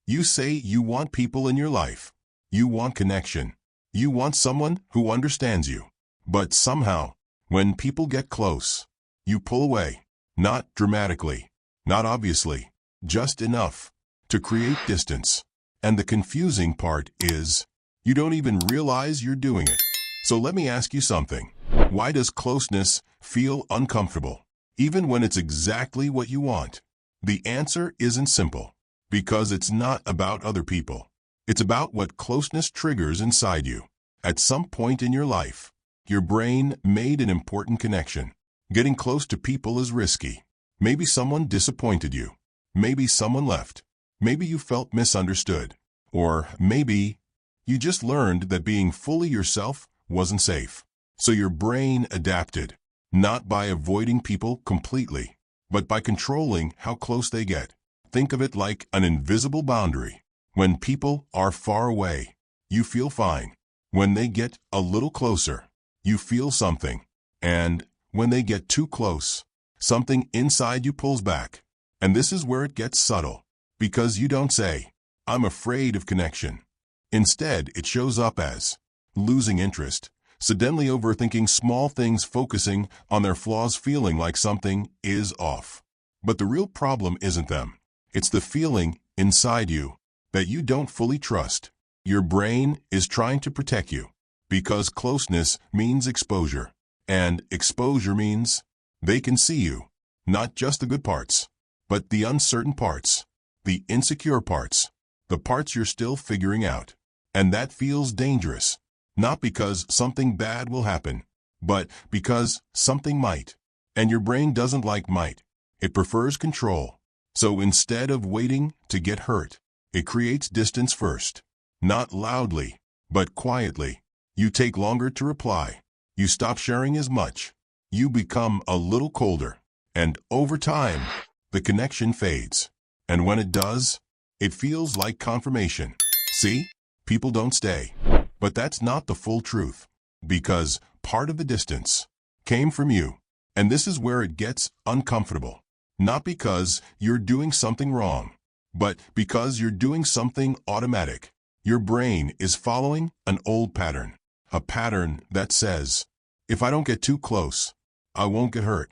You say you want people in your life. You want connection. You want someone who understands you. But somehow, when people get close, you pull away. Not dramatically, not obviously, just enough to create distance. And the confusing part is, you don't even realize you're doing it. So let me ask you something. Why does closeness feel uncomfortable, even when it's exactly what you want? The answer isn't simple, because it's not about other people. It's about what closeness triggers inside you. At some point in your life, your brain made an important connection. Getting close to people is risky. Maybe someone disappointed you. Maybe someone left. Maybe you felt misunderstood. Or maybe you just learned that being fully yourself wasn't safe. So your brain adapted, not by avoiding people completely, but by controlling how close they get. Think of it like an invisible boundary. When people are far away, you feel fine. When they get a little closer, you feel something. And when they get too close, something inside you pulls back. And this is where it gets subtle, because you don't say, "I'm afraid of connection." Instead, it shows up as losing interest, suddenly overthinking small things, focusing on their flaws, feeling like something is off. But the real problem isn't them. It's the feeling inside you that you don't fully trust. Your brain is trying to protect you, because closeness means exposure. And exposure means they can see you, not just the good parts, but the uncertain parts, the insecure parts, the parts you're still figuring out. And that feels dangerous, not because something bad will happen, but because something might. And your brain doesn't like might. It prefers control. So instead of waiting to get hurt, it creates distance first. Not loudly, but quietly. You take longer to reply. You stop sharing as much. You become a little colder. And over time, the connection fades. And when it does, it feels like confirmation. See? People don't stay. But that's not the full truth. Because part of the distance came from you. And this is where it gets uncomfortable. Not because you're doing something wrong, but because you're doing something automatic. Your brain is following an old pattern. A pattern that says, if I don't get too close, I won't get hurt.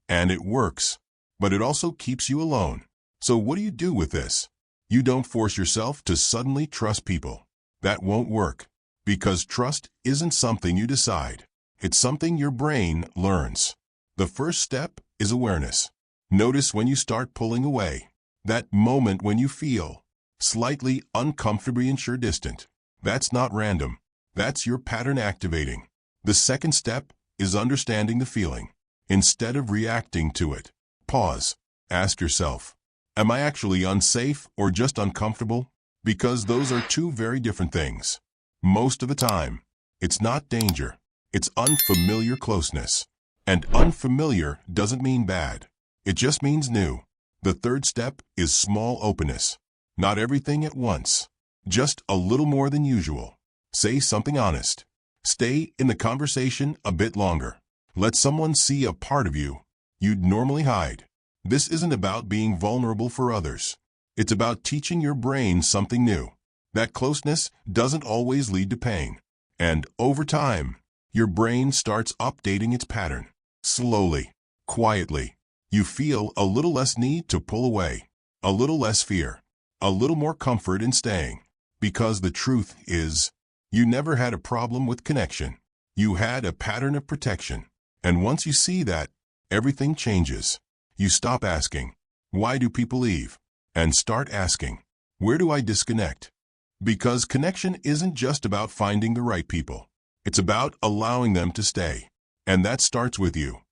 And it works, but it also keeps you alone. So what do you do with this? You don't force yourself to suddenly trust people. That won't work, because trust isn't something you decide. It's something your brain learns. The first step is awareness. Notice when you start pulling away. That moment when you feel slightly uncomfortably unsure, distant. That's not random. That's your pattern activating. The second step is understanding the feeling. Instead of reacting to it, pause. Ask yourself, am I actually unsafe or just uncomfortable? Because those are two very different things. Most of the time, it's not danger. It's unfamiliar closeness. And unfamiliar doesn't mean bad. It just means new. The third step is small openness. Not everything at once. Just a little more than usual. Say something honest. Stay in the conversation a bit longer. Let someone see a part of you you'd normally hide. This isn't about being vulnerable for others. It's about teaching your brain something new. That closeness doesn't always lead to pain. And over time, your brain starts updating its pattern. Slowly, quietly, you feel a little less need to pull away, a little less fear, a little more comfort in staying. Because the truth is, you never had a problem with connection. You had a pattern of protection. And once you see that, everything changes. You stop asking, why do people leave? And start asking, where do I disconnect? Because connection isn't just about finding the right people. It's about allowing them to stay. And that starts with you.